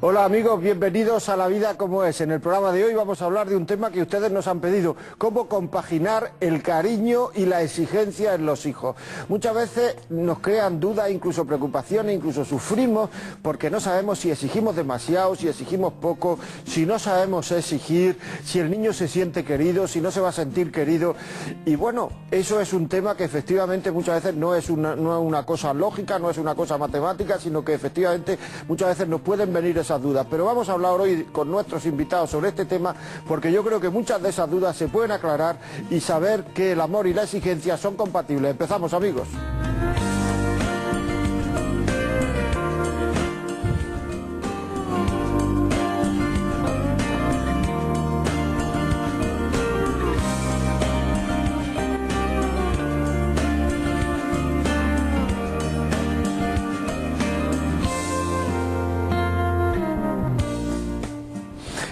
Hola amigos, bienvenidos a La Vida como es. En el programa de hoy vamos a hablar de un tema que ustedes nos han pedido: cómo compaginar el cariño y la exigencia en los hijos. Muchas veces nos crean dudas, incluso preocupaciones, incluso sufrimos porque no sabemos si exigimos demasiado, si exigimos poco, si no sabemos exigir, si el niño se siente querido, si no se va a sentir querido. Y bueno, eso es un tema que efectivamente muchas veces no es una cosa lógica, no es una cosa matemática, sino que efectivamente muchas veces nos pueden venir esas dudas. Pero vamos a hablar hoy con nuestros invitados sobre este tema, porque yo creo que muchas de esas dudas se pueden aclarar y saber que el amor y la exigencia son compatibles. Empezamos, amigos.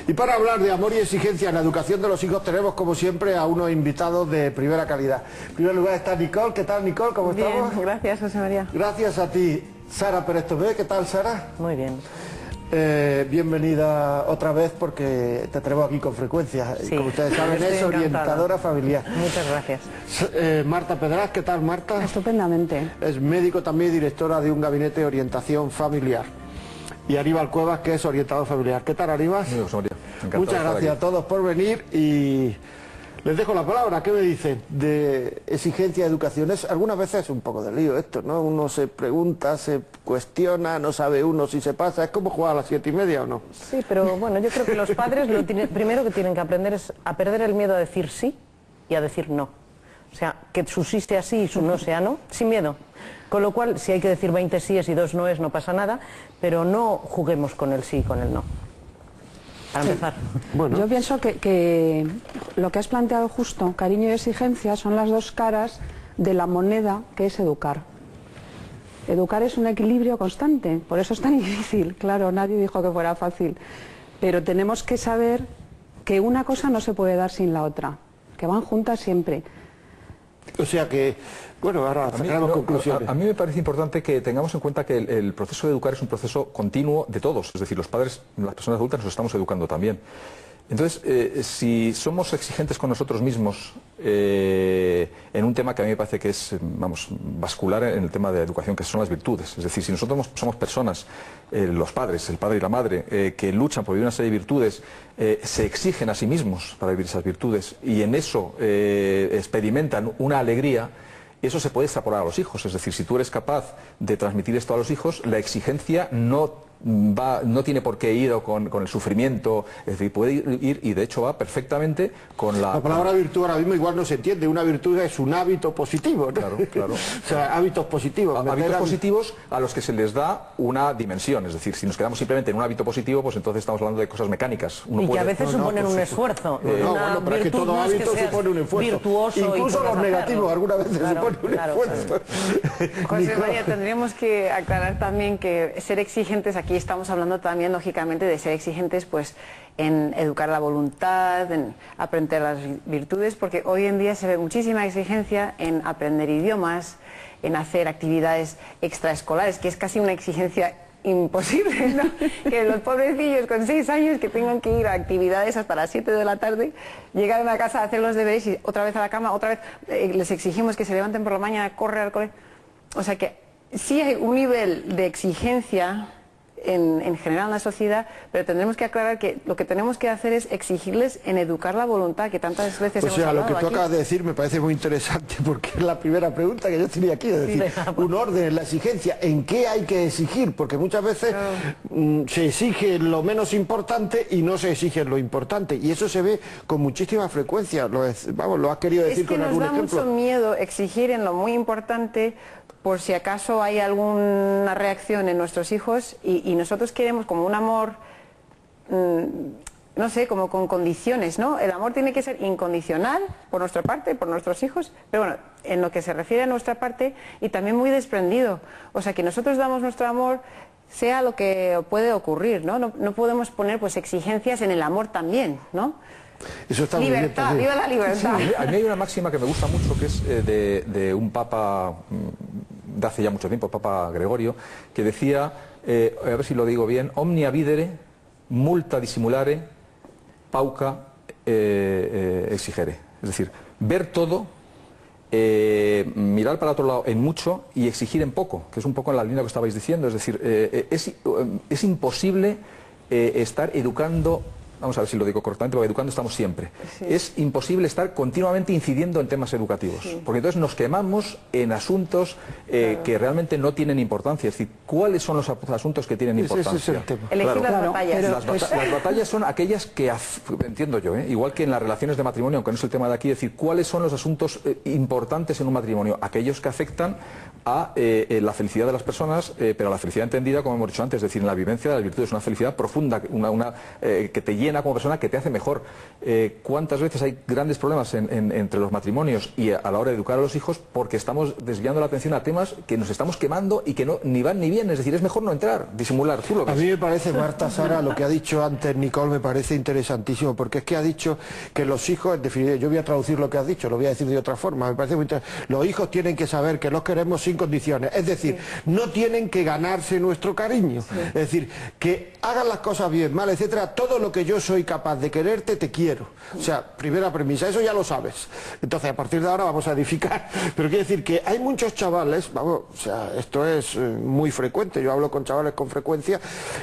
Y para hablar de amor y exigencia en la educación de los hijos tenemos como siempre a unos invitados de primera calidad. En primer lugar está Nicole. ¿Qué tal, Nicole? ¿Cómo estamos? Bien, gracias, José María. Gracias a ti, Sara Pérez Tomé. ¿Qué tal, Sara? Muy bien. Bienvenida otra vez porque te tenemos aquí con frecuencia. Sí, como ustedes saben, es orientadora familiar. Muchas gracias. Marta Pedraz. ¿Qué tal, Marta? Estupendamente. Es médico también y directora de un gabinete de orientación familiar. Y Aníbal Cuevas, que es orientador familiar. ¿Qué tal, Aníbal? Muy bien, José María. Muchas gracias a todos por venir y les dejo la palabra. ¿Qué me dicen de exigencia de educación? Algunas veces es un poco de lío esto, ¿no? Uno se pregunta, se cuestiona, no sabe uno si se pasa. ¿Es como jugar a las 7:30 o no? Sí, pero bueno, yo creo que los padres primero que tienen que aprender es a perder el miedo a decir sí y a decir no. O sea, que su sí sea sí y su no sea no, sin miedo. Con lo cual, si hay que decir 20 síes y 2 noes, no pasa nada, pero no juguemos con el sí y con el no. Para empezar. Bueno. Yo pienso que lo que has planteado justo, cariño y exigencia, son las dos caras de la moneda que es educar. Educar es un equilibrio constante, por eso es tan difícil. Claro, nadie dijo que fuera fácil, pero tenemos que saber que una cosa no se puede dar sin la otra, que van juntas siempre. O sea que, bueno, ahora sacaremos conclusiones. A mí me parece importante que tengamos en cuenta que el proceso de educar es un proceso continuo de todos. Es decir, los padres, las personas adultas nos estamos educando también. Entonces, si somos exigentes con nosotros mismos en un tema que a mí me parece que es, vamos, vascular en el tema de educación, que son las virtudes. Es decir, si nosotros somos personas, los padres, el padre y la madre, que luchan por vivir una serie de virtudes, se exigen a sí mismos para vivir esas virtudes y en eso experimentan una alegría, eso se puede extrapolar a los hijos. Es decir, si tú eres capaz de transmitir esto a los hijos, la exigencia no tiene por qué ir con el sufrimiento, es decir, puede ir y de hecho va perfectamente con la... La palabra virtud ahora mismo igual no se entiende. Una virtud es un hábito positivo, ¿no? Claro, claro. O sea, hábitos positivos. Hábitos positivos a los que se les da una dimensión. Es decir, si nos quedamos simplemente en un hábito positivo, pues entonces estamos hablando de cosas mecánicas. Y que a veces suponen un esfuerzo. Bueno, pero es que todo hábito supone un esfuerzo. Incluso los negativos algunas veces suponen un esfuerzo. José María, tendríamos que aclarar también que ser exigentes, aquí estamos hablando también lógicamente de ser exigentes pues en educar la voluntad, en aprender las virtudes, porque hoy en día se ve muchísima exigencia en aprender idiomas, en hacer actividades extraescolares, que es casi una exigencia imposible, ¿no? Que los pobrecillos con 6 años que tengan que ir a actividades hasta las 7 de la tarde, llegar a una casa a hacer los deberes y otra vez a la cama, otra vez les exigimos que se levanten por la mañana a correr al colegio. O sea que sí hay un nivel de exigencia en general en la sociedad, pero tendremos que aclarar que lo que tenemos que hacer es exigirles en educar la voluntad, que tantas veces hemos hablado. O sea, lo que tú acabas de decir me parece muy interesante, porque es la primera pregunta que yo tenía aquí, es decir, un orden, la exigencia, ¿en qué hay que exigir? Porque muchas veces se exige lo menos importante y no se exige lo importante, y eso se ve con muchísima frecuencia. Lo has querido decir con algún ejemplo. Es que nos da mucho miedo exigir en lo muy importante, por si acaso hay alguna reacción en nuestros hijos y nosotros queremos como un amor, no sé, como con condiciones, ¿no? El amor tiene que ser incondicional por nuestra parte, por nuestros hijos, pero bueno, en lo que se refiere a nuestra parte y también muy desprendido. O sea, que nosotros damos nuestro amor sea lo que puede ocurrir, ¿no? No podemos poner pues exigencias en el amor también, ¿no? Eso está libertad, muy bien, viva la libertad. Sí, a mí hay una máxima que me gusta mucho, que es de un papa de hace ya mucho tiempo, el Papa Gregorio, que decía a ver si lo digo bien, omnia videre, multa dissimulare, pauca exigere. Es decir, ver todo, mirar para otro lado en mucho y exigir en poco, que es un poco en la línea que estabais diciendo. Es decir, es imposible estar educando. Vamos a ver si lo digo correctamente, porque educando estamos siempre. Sí. Es imposible estar continuamente incidiendo en temas educativos, porque entonces nos quemamos en asuntos que realmente no tienen importancia. Es decir, ¿cuáles son los asuntos que tienen importancia? Ese es el tema. Elegir las batallas. Las batallas son aquellas que, entiendo yo, igual que en las relaciones de matrimonio, aunque no es el tema de aquí, es decir, ¿cuáles son los asuntos importantes en un matrimonio? Aquellos que afectan a la felicidad de las personas, pero a la felicidad entendida, como hemos dicho antes, es decir, en la vivencia de las virtudes, una felicidad profunda, que te llena como persona, que te hace mejor. ¿Cuántas veces hay grandes problemas entre los matrimonios y a la hora de educar a los hijos porque estamos desviando la atención a temas que nos estamos quemando y que no ni van ni vienen? Es decir, es mejor no entrar, disimular. ¿Tú lo ves? A mí me parece, Marta, Sara, lo que ha dicho antes Nicole me parece interesantísimo, porque es que ha dicho que los hijos, en definitiva, yo voy a traducir lo que has dicho, lo voy a decir de otra forma, me parece muy interesante. Los hijos tienen que saber que los queremos sin condiciones, es decir, no tienen que ganarse nuestro cariño, es decir, que hagan las cosas bien, mal, etcétera, todo lo que yo soy capaz de quererte, te quiero. O sea, primera premisa, eso ya lo sabes. Entonces, a partir de ahora vamos a edificar. Pero quiero decir que hay muchos chavales, vamos, o sea, esto es muy frecuente, yo hablo con chavales con frecuencia,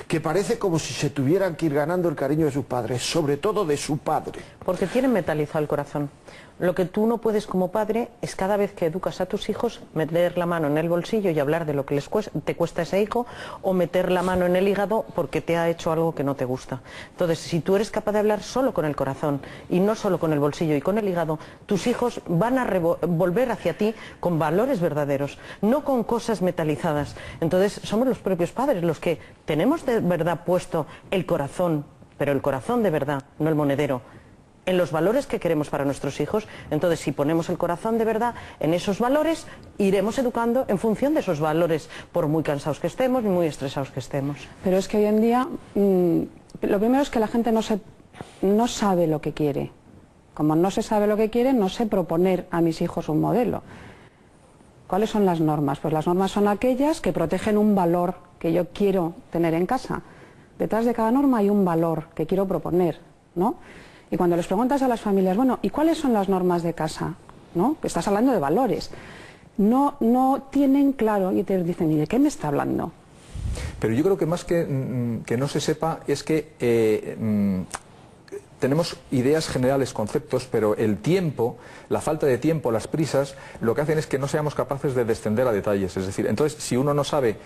que parece como si se tuvieran que ir ganando el cariño de sus padres, sobre todo de su padre. Porque tienen metalizado el corazón. Lo que tú no puedes como padre es cada vez que educas a tus hijos meter la mano en el bolsillo y hablar de lo que te cuesta ese hijo, o meter la mano en el hígado porque te ha hecho algo que no te gusta. Entonces, si tú eres capaz de hablar solo con el corazón y no solo con el bolsillo y con el hígado, tus hijos van a volver hacia ti con valores verdaderos, no con cosas metalizadas. Entonces, somos los propios padres los que tenemos de verdad puesto el corazón, pero el corazón de verdad, no el monedero, en los valores que queremos para nuestros hijos. Entonces, si ponemos el corazón de verdad en esos valores, iremos educando en función de esos valores, por muy cansados que estemos y muy estresados que estemos. Pero es que hoy en día, lo primero es que la gente no sabe lo que quiere. Como no se sabe lo que quiere, no sé proponer a mis hijos un modelo. ¿Cuáles son las normas? Pues las normas son aquellas que protegen un valor que yo quiero tener en casa. Detrás de cada norma hay un valor que quiero proponer, ¿no? Y cuando les preguntas a las familias, bueno, ¿y cuáles son las normas de casa? ¿No? Que estás hablando de valores. No tienen claro y te dicen, ¿y de qué me está hablando? Pero yo creo que más que no se sepa es que tenemos ideas generales, conceptos, pero el tiempo, la falta de tiempo, las prisas, lo que hacen es que no seamos capaces de descender a detalles. Es decir, entonces, si uno no sabe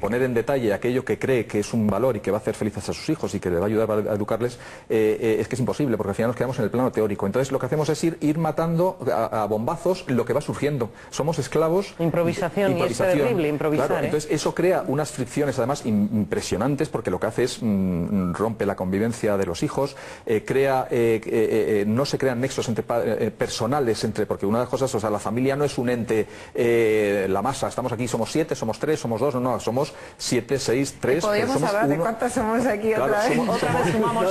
poner en detalle aquello que cree que es un valor y que va a hacer felices a sus hijos y que le va a ayudar a educarles, es que es imposible, porque al final nos quedamos en el plano teórico. Entonces, lo que hacemos es ir matando a bombazos lo que va surgiendo. Somos esclavos. Improvisación, y es terrible improvisar. Claro, entonces, eso crea unas fricciones, además, impresionantes, porque lo que hace es rompe la convivencia de los hijos. No se crean nexos personales porque una de las cosas, o sea, la familia no es un ente, la masa, estamos aquí, somos 7, somos 3, somos 2, no, somos 7, 6, 3. Podríamos hablar de cuántos somos aquí, claro, otra vez. Otra vez sumamos.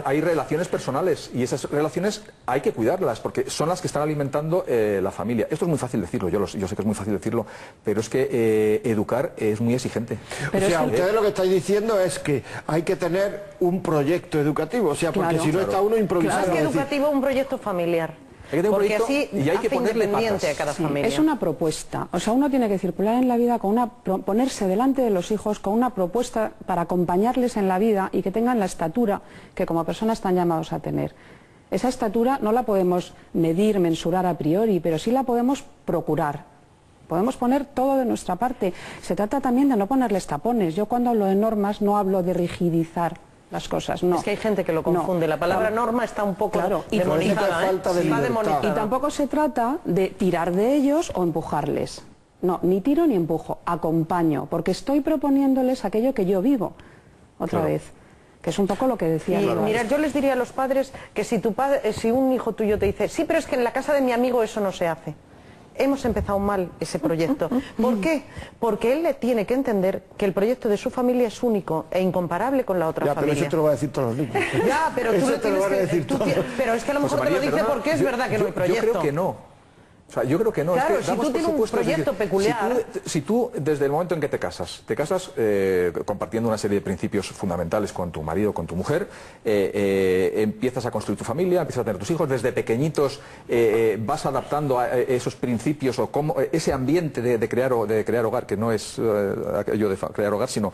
Hay relaciones personales y esas relaciones hay que cuidarlas porque son las que están alimentando la familia. Esto es muy fácil decirlo, yo sé que es muy fácil decirlo, pero es que educar es muy exigente. Pero o sea, ustedes lo que estáis diciendo es que hay que tener un proyecto educativo, o sea, porque si no está uno improvisando. Más que educativo, un proyecto familiar. Hay que tener un proyecto así y hay que ponerle patas. A cada familia. Es una propuesta, o sea, uno tiene que circular en la vida ponerse delante de los hijos con una propuesta para acompañarles en la vida y que tengan la estatura que como personas están llamados a tener. Esa estatura no la podemos medir, mensurar a priori, pero sí la podemos procurar. Podemos poner todo de nuestra parte. Se trata también de no ponerles tapones. Yo cuando hablo de normas no hablo de rigidizar las cosas, no. Es que hay gente que lo confunde. La palabra norma está un poco demonizada. Y tampoco se trata de tirar de ellos o empujarles. No, ni tiro ni empujo, acompaño, porque estoy proponiéndoles aquello que yo vivo. Otra vez. Que es un poco lo que decía. Mira, yo les diría a los padres que si un hijo tuyo te dice, sí, pero es que en la casa de mi amigo eso no se hace. Hemos empezado mal ese proyecto. ¿Por qué? Porque él le tiene que entender que el proyecto de su familia es único e incomparable con la otra familia. Pero eso te lo va a decir todos los niños. Ya, pero tú lo tienes que decir. Pero es que a lo mejor te lo dice porque es verdad que no hay proyecto. Yo creo que no. O sea, yo creo que no. Claro, es que si damos tú por tienes un supuesto, es proyecto decir, peculiar... Si tú, desde el momento en que te casas compartiendo una serie de principios fundamentales con tu marido, con tu mujer, empiezas a construir tu familia, empiezas a tener tus hijos, desde pequeñitos vas adaptando a esos principios o cómo, ese ambiente de crear hogar, que no es aquello de crear hogar, sino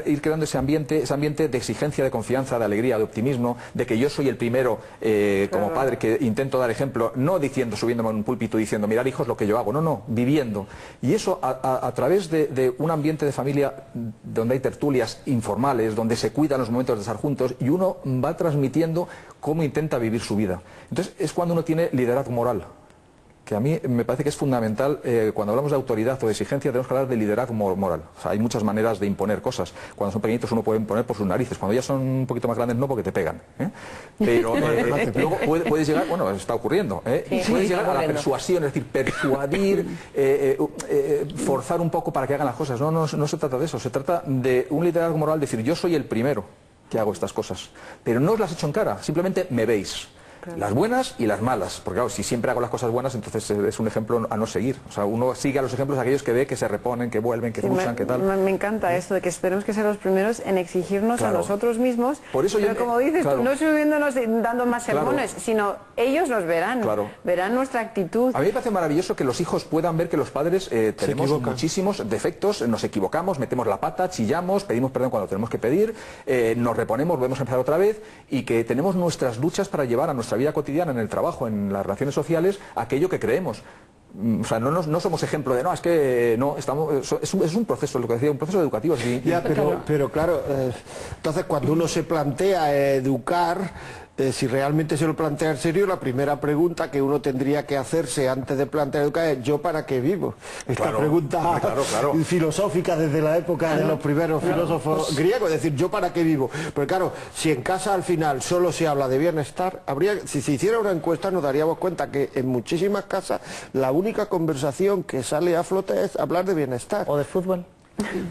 ir creando ese ambiente de exigencia, de confianza, de alegría, de optimismo, de que yo soy el primero como padre que intento dar ejemplo, no diciendo, subiéndome a un púlpito diciendo, mirad hijos lo que yo hago, no, viviendo. Y eso a través de un ambiente de familia donde hay tertulias informales, donde se cuidan los momentos de estar juntos y uno va transmitiendo cómo intenta vivir su vida. Entonces es cuando uno tiene liderazgo moral, que a mí me parece que es fundamental. Cuando hablamos de autoridad o de exigencia tenemos que hablar de liderazgo moral. O sea, hay muchas maneras de imponer cosas. Cuando son pequeñitos uno puede imponer por sus narices, cuando ya son un poquito más grandes no, porque te pegan, pero luego puedes llegar, bueno, está ocurriendo, puedes llegar a la persuasión, es decir, persuadir, forzar un poco para que hagan las cosas. No se trata de eso, se trata de un liderazgo moral, decir yo soy el primero que hago estas cosas, pero no os las echo en cara, simplemente me veis. Las buenas y las malas, porque claro, si siempre hago las cosas buenas, entonces es un ejemplo a no seguir. O sea, uno sigue a los ejemplos aquellos que ve que se reponen, que vuelven, que luchan, que tal. Me encanta esto de que tenemos que ser los primeros en exigirnos a nosotros mismos. Por eso pero como dices, no subiéndonos dando más sermones, sino ellos nos verán, verán nuestra actitud. A mí me parece maravilloso que los hijos puedan ver que los padres tenemos muchísimos defectos, nos equivocamos, metemos la pata, chillamos, pedimos perdón cuando tenemos que pedir, nos reponemos, volvemos a empezar otra vez, y que tenemos nuestras luchas para llevar a nuestra vida cotidiana, en el trabajo, en las relaciones sociales, aquello que creemos. O sea, no somos ejemplo de, es que no, es un proceso, lo que decía, un proceso educativo. Sí. Ya, pero claro, entonces cuando uno se plantea educar, si realmente se lo plantea en serio, la primera pregunta que uno tendría que hacerse antes de plantear educar es ¿yo para qué vivo? Esta pregunta filosófica desde la época de los primeros filósofos griegos, es decir, ¿yo para qué vivo? Pero claro, si en casa al final solo se habla de bienestar, si se hiciera una encuesta nos daríamos cuenta que en muchísimas casas la única conversación que sale a flote es hablar de bienestar. O de fútbol.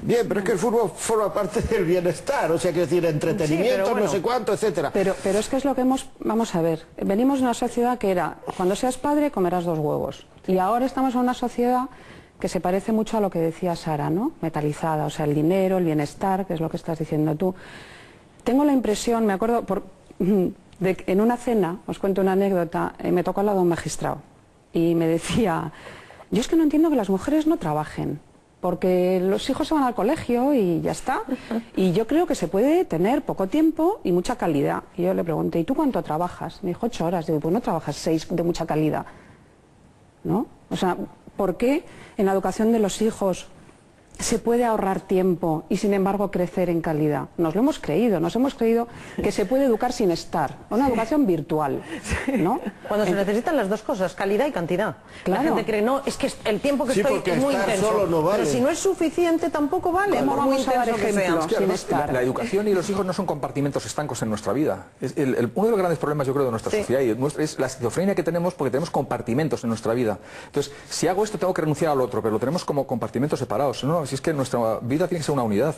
Bien, pero es que el fútbol forma parte del bienestar, o sea, quiero decir, entretenimiento, no sé cuánto, etcétera. Pero es que es lo que vamos a ver, venimos de una sociedad que era, cuando seas padre comerás 2 huevos, y ahora estamos en una sociedad que se parece mucho a lo que decía Sara, ¿no? Metalizada, o sea, el dinero, el bienestar, que es lo que estás diciendo tú. Tengo la impresión, me acuerdo, de que en una cena, os cuento una anécdota, me tocó al lado un magistrado, y me decía, yo es que no entiendo que las mujeres no trabajen, porque los hijos se van al colegio y ya está, y yo creo que se puede tener poco tiempo y mucha calidad. Y yo le pregunté, ¿y tú cuánto trabajas? Me dijo 8 horas. Digo, pues no trabajas 6 de mucha calidad, ¿no? O sea, ¿por qué en la educación de los hijos se puede ahorrar tiempo y sin embargo crecer en calidad? Nos hemos creído que se puede educar sin estar, una educación virtual, ¿no? Cuando se necesitan las dos cosas, calidad y cantidad. Claro. La gente cree, no, es que el tiempo que estoy es muy intenso, solo no vale. pero si no es suficiente tampoco vale. ¿Cómo vamos a dar ejemplos ejemplos? La educación y los hijos no son compartimentos estancos en nuestra vida. Uno de los grandes problemas, yo creo, de nuestra sociedad es la esquizofrenia que tenemos, porque tenemos compartimentos en nuestra vida. Entonces, si hago esto tengo que renunciar al otro, pero lo tenemos como compartimentos separados. No, si es que nuestra vida tiene que ser una unidad.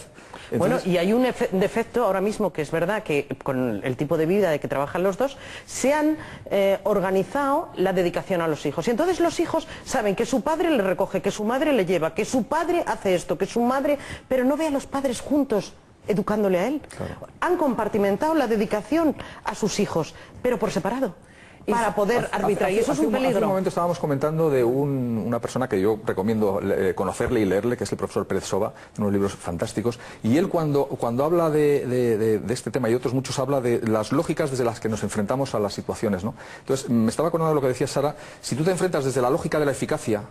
Entonces... Bueno, y hay un defecto ahora mismo, que es verdad que con el tipo de vida de que trabajan los dos, se han organizado la dedicación a los hijos. Y entonces los hijos saben que su padre le recoge, que su madre le lleva, que su padre hace esto, que su madre... Pero no ve a los padres juntos educándole a él. Claro. Han compartimentado la dedicación a sus hijos, pero por separado, para poder arbitrar, y eso es un peligro. Hace un momento estábamos comentando de una persona que yo recomiendo conocerle y leerle, que es el profesor Pérez Soba, unos libros fantásticos, y él cuando habla de este tema y otros muchos, habla de las lógicas desde las que nos enfrentamos a las situaciones, ¿no? Entonces, me estaba acordando de lo que decía Sara, si tú te enfrentas desde la lógica de la eficacia,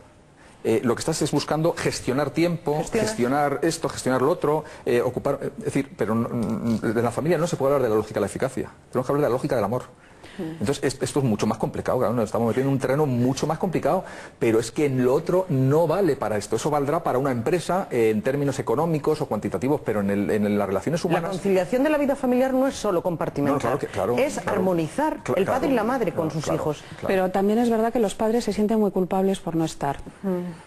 lo que estás es buscando gestionar tiempo, gestionar esto, gestionar lo otro, ocupar... Es decir, pero en la familia no se puede hablar de la lógica de la eficacia, tenemos que hablar de la lógica del amor. Entonces esto es mucho más complicado, claro, nos estamos metiendo en un terreno mucho más complicado, pero es que en lo otro no vale para esto. Eso valdrá para una empresa en términos económicos o cuantitativos, pero en las relaciones humanas... La conciliación de la vida familiar no es solo compartimentar, es armonizar el padre y la madre con sus hijos. Pero también es verdad que los padres se sienten muy culpables por no estar.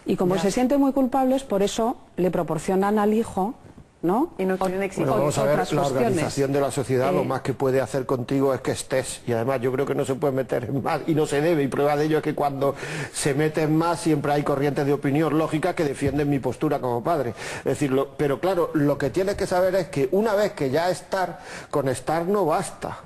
Y como se sienten muy culpables, por eso le proporcionan al hijo ¿no? Y no quieren exigir. Bueno, vamos a ver, otras la cuestiones. organización de la sociedad lo más que puede hacer contigo es que estés, y además yo creo que no se puede meter en más, y no se debe, y prueba de ello es que cuando se meten más siempre hay corrientes de opinión lógica que defienden mi postura como padre. Es decir, pero claro, lo que tienes que saber es que una vez que ya con estar no basta.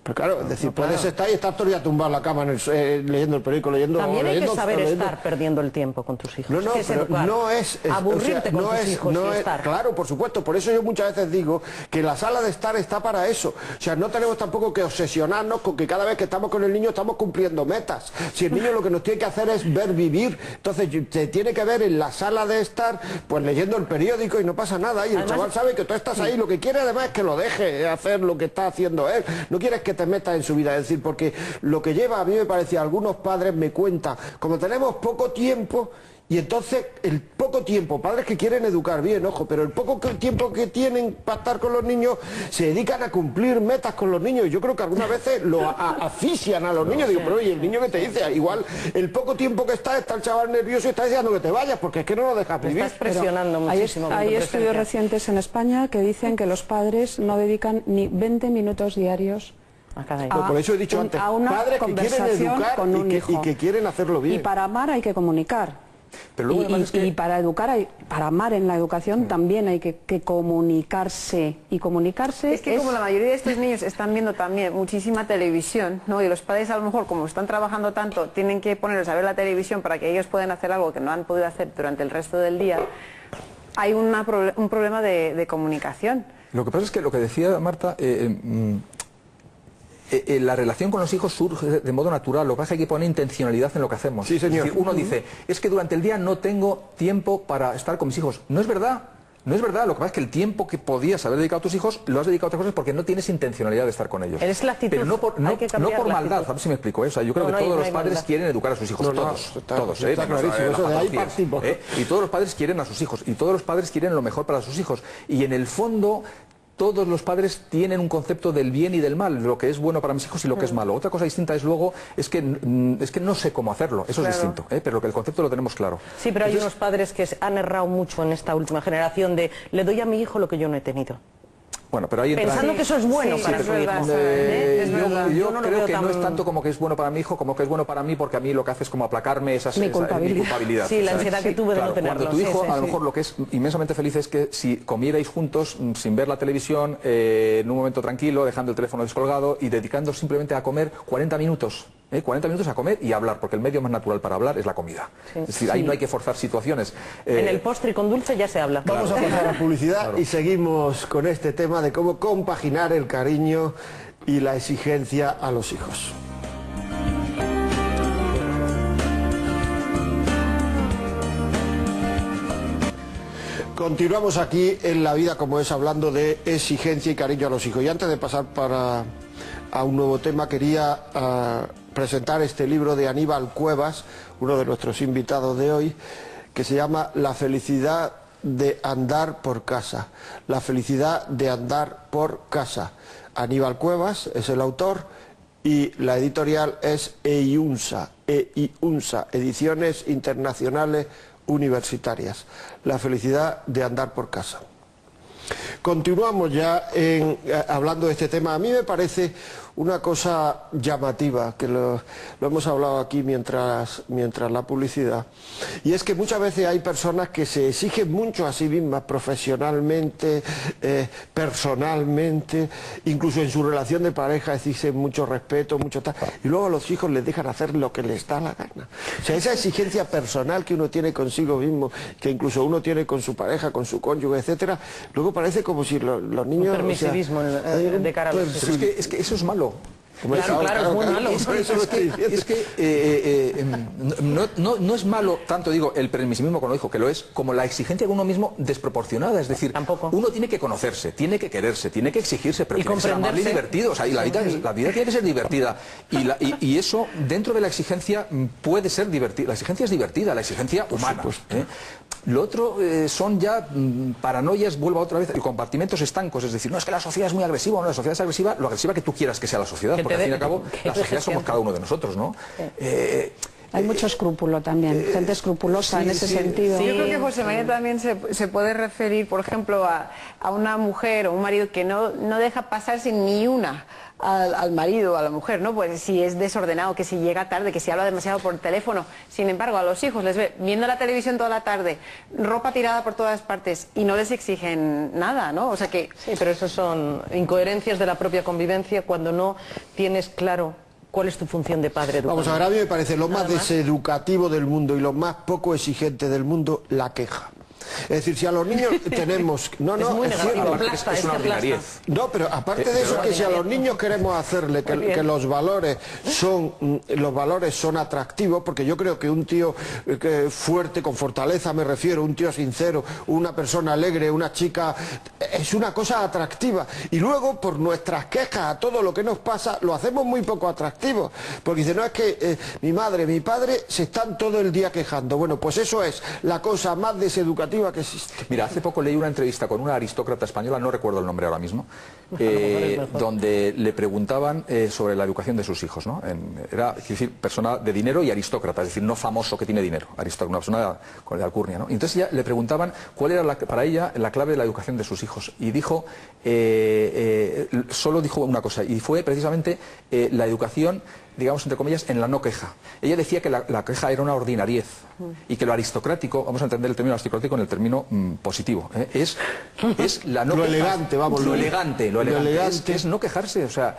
Pero claro, es decir, puedes estar y estar todo el día tumbado en la cama leyendo el periódico, leyendo... También hay que leyendo, saber leyendo. estar perdiendo el tiempo con tus hijos. No, no, Es que es pero educar. no es... Aburrirte con tus hijos y estar. Claro, por supuesto, por eso yo muchas veces digo que la sala de estar está para eso. O sea, no tenemos tampoco que obsesionarnos con que cada vez que estamos con el niño estamos cumpliendo metas. Si el niño lo que nos tiene que hacer es ver vivir, entonces se tiene que ver en la sala de estar, pues leyendo el periódico y no pasa nada. Y el Además, chaval sabe que tú estás ahí, lo que quiere además es que lo deje hacer lo que está haciendo él. No quieres que te metas en su vida. Es decir, porque lo que lleva, a mí me parece, algunos padres me cuentan, como tenemos poco tiempo, y entonces el poco tiempo, padres que quieren educar bien, ojo, pero el poco tiempo que tienen para estar con los niños, se dedican a cumplir metas con los niños, y yo creo que algunas veces lo asfixian a los niños. Digo, pero oye, el niño que te dice, igual el poco tiempo que está el chaval nervioso y está deseando que te vayas, porque es que no lo dejas Me vivir. estás presionando muchísimo. con Hay tu estudios presencia. recientes en España que dicen que los padres no dedican ni 20 minutos diarios Ah, caray. Por eso he dicho antes, a una padres que quieren conversación educar con un y hijo. que quieren hacerlo bien. Y para amar hay que comunicar. Pero luego además es que... Y para educar, para amar en la educación también hay que comunicarse. Y comunicarse Es que como la mayoría de estos niños están viendo también muchísima televisión, ¿no? Y los padres a lo mejor, como están trabajando tanto, tienen que ponerlos a ver la televisión para que ellos puedan hacer algo que no han podido hacer durante el resto del día, hay un problema de comunicación. Lo que pasa es que lo que decía Marta, la relación con los hijos surge de modo natural. Lo que pasa es que hay que poner intencionalidad en lo que hacemos. Sí, señor. Es decir, uno dice, es que durante el día no tengo tiempo para estar con mis hijos. No es verdad. No es verdad. Lo que pasa es que el tiempo que podías haber dedicado a tus hijos lo has dedicado a otras cosas porque no tienes intencionalidad de estar con ellos. Es la actitud. Pero no por, Hay que no cambiar por la maldad. actitud. A ver si me explico. O sea, yo creo No, que no hay- todos no los hay padres maldad. quieren educar a sus hijos. No, no, todos. está Todos. clarísimo, Menos, eso de ahí patologías, partimos. Y todos los padres quieren a sus hijos. Y todos los padres quieren lo mejor para sus hijos. Y en el fondo... todos los padres tienen un concepto del bien y del mal, lo que es bueno para mis hijos y lo que es malo. Otra cosa distinta es luego, es que no sé cómo hacerlo, eso Claro. es distinto, pero que el concepto lo tenemos claro. Sí, pero hay unos padres que han errado mucho en esta última generación de le doy a mi hijo lo que yo no he tenido. Bueno, pero ahí entra... Pensando que eso es bueno Sí, para es su verdad, hijo. es verdad. Yo Yo no lo creo veo que no tan- es tanto como que es bueno para mi hijo, como que es bueno para mí, porque a mí lo que hace es como aplacarme Mi culpabilidad. Sí, la ansiedad que tuve de no tenerlo. Cuando tu Sí, hijo, sí, a lo sí. mejor lo que es inmensamente feliz es que si comierais juntos, sin ver la televisión, en un momento tranquilo, dejando el teléfono descolgado y dedicando simplemente a comer 40 minutos. 40 minutos a comer y a hablar, porque el medio más natural para hablar es la comida. Sí. Es decir, ahí no hay que forzar situaciones. En el postre y con dulce ya se habla. Vamos a pasar a publicidad y seguimos con este tema de cómo compaginar el cariño y la exigencia a los hijos. Continuamos aquí en La Vida como es, hablando de exigencia y cariño a los hijos. Y antes de pasar a un nuevo tema, quería presentar este libro de Aníbal Cuevas, uno de nuestros invitados de hoy, que se llama La felicidad de andar por casa. La felicidad de andar por casa. Aníbal Cuevas es el autor y la editorial es EIUNSA, Ediciones Internacionales Universitarias. La felicidad de andar por casa. Continuamos ya hablando de este tema. A mí me parece una cosa llamativa, que lo hemos hablado aquí mientras la publicidad, y es que muchas veces hay personas que se exigen mucho a sí mismas profesionalmente, personalmente, incluso en su relación de pareja exigen mucho respeto, mucho tal, y luego a los hijos les dejan hacer lo que les da la gana. O sea, esa exigencia personal que uno tiene consigo mismo, que incluso uno tiene con su pareja, con su cónyuge, etcétera, luego parece como si los niños... permisivismo de cara a los hijos. Pero es que eso es malo. Claro, es muy malo. Es que no es malo, tanto digo, el permisivismo con lo hijo, que lo es, como la exigencia de uno mismo desproporcionada. Es decir, Tampoco. uno tiene que conocerse, tiene que quererse, tiene que exigirse, pero Y tiene que ser amable y comprenderse. divertido. O sea, y la vida tiene que ser divertida. Y eso, dentro de la exigencia, puede ser divertida. La exigencia es divertida, la exigencia humana. Lo otro son ya paranoias, vuelvo otra vez, y compartimentos estancos. Es decir, no es que la sociedad es muy agresiva, no, la sociedad es agresiva, lo agresiva que tú quieras que sea la sociedad, porque al fin y al cabo la sociedad somos cada uno de nosotros, ¿no? Hay mucho escrúpulo también, gente escrupulosa en ese sentido. Yo creo que José María también se puede referir, por ejemplo, a una mujer o un marido que no deja pasarse ni una al marido o a la mujer, ¿no? Pues si es desordenado, que si llega tarde, que si habla demasiado por teléfono. Sin embargo, a los hijos les ve viendo la televisión toda la tarde, ropa tirada por todas partes y no les exigen nada, ¿no? O sea que... Sí, pero eso son incoherencias de la propia convivencia cuando no tienes claro cuál es tu función de padre educador. Vamos a ver, a mí me parece lo más deseducativo del mundo y lo más poco exigente del mundo, la queja. Es decir, si a los niños tenemos... No, es muy negativo, cierto. Es una ordinariez. No, pero aparte de eso, que si a los niños queremos hacerle que los valores son atractivos, porque yo creo que un tío fuerte, con fortaleza me refiero, un tío sincero, una persona alegre, una chica, es una cosa atractiva. Y luego, por nuestras quejas a todo lo que nos pasa, lo hacemos muy poco atractivo. Porque dice, no, es que mi madre, mi padre se están todo el día quejando. Bueno, pues eso es la cosa más deseducativa que existe. Mira, hace poco leí una entrevista con una aristócrata española, no recuerdo el nombre ahora mismo, donde le preguntaban sobre la educación de sus hijos, ¿no? Era, quiero decir, persona de dinero y aristócrata, es decir, no famoso que tiene dinero, aristócrata, una persona de alcurnia, ¿no? Y entonces ya le preguntaban cuál era para ella la clave de la educación de sus hijos y dijo, solo dijo una cosa, y fue precisamente la educación, digamos, entre comillas, en la no queja. Ella decía que la queja era una ordinariez y que lo aristocrático, vamos a entender el término aristocrático en el término positivo, es la no lo queja, elegante, vamos. Lo elegante. Es no quejarse, o sea,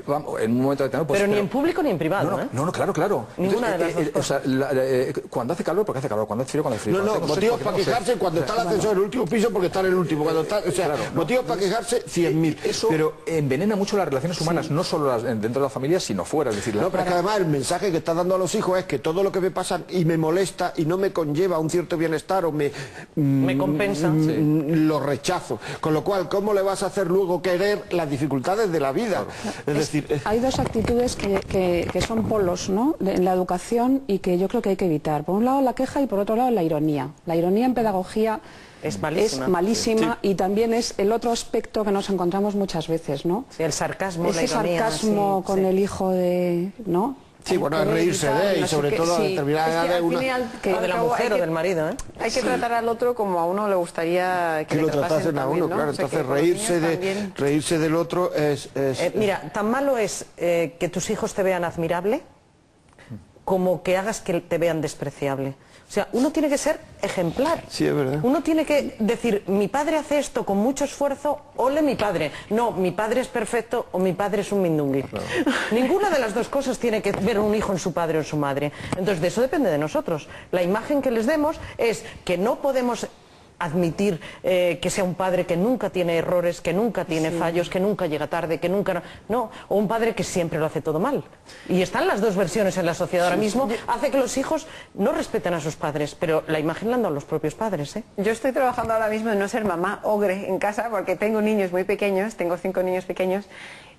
vamos, en un momento determinado... Pues, pero ni en público ni en privado, no, claro. Ninguna de las dos cosas. O sea, cuando hace calor, porque hace calor, cuando hace frío, cuando hace frío. No, motivos para quejarse cuando está el ascensor en el último piso porque está en el último. Cuando está, o sea, motivos para quejarse, 100.000. Eso envenena mucho las relaciones humanas, no solo dentro de la familia, sino fuera. Es decir, no, pero es que además el mensaje que está dando a los hijos es que todo lo que me pasa y me molesta y no me conlleva un cierto bienestar o me compensa, lo rechazo. Con lo cual, ¿cómo le vas a hacer luego querer las dificultades de la vida? Es decir, hay dos actitudes que son polos, ¿no?, en la educación y que yo creo que hay que evitar. Por un lado la queja y por otro lado la ironía. La ironía en pedagogía es malísima y también es el otro aspecto que nos encontramos muchas veces, ¿no? Sí, el sarcasmo, ese la ironía, sarcasmo con el hijo de... ¿no? Sí, bueno, es reírse de y sobre todo a determinada edad de la mujer o del marido, ¿eh? Hay que tratar al otro como a uno le gustaría que lo le tratasen a uno, ¿no? claro. O sea, entonces reírse del otro es... Mira, tan malo es que tus hijos te vean admirable como que hagas que te vean despreciable. O sea, uno tiene que ser ejemplar. Sí, es verdad. Uno tiene que decir, mi padre hace esto con mucho esfuerzo, ole mi padre. No, mi padre es perfecto o mi padre es un mindungui. Claro. Ninguna de las dos cosas tiene que ver un hijo en su padre o en su madre. Entonces, de eso depende de nosotros. La imagen que les demos es que no podemos admitir que sea un padre que nunca tiene errores, que nunca tiene fallos, que nunca llega tarde, que nunca... No, o un padre que siempre lo hace todo mal. Y están las dos versiones en la sociedad ahora mismo. Hace que los hijos no respeten a sus padres, pero la imagen la han dado los propios padres, ¿eh? Yo estoy trabajando ahora mismo en no ser mamá ogre en casa porque tengo niños muy pequeños, tengo 5 niños pequeños.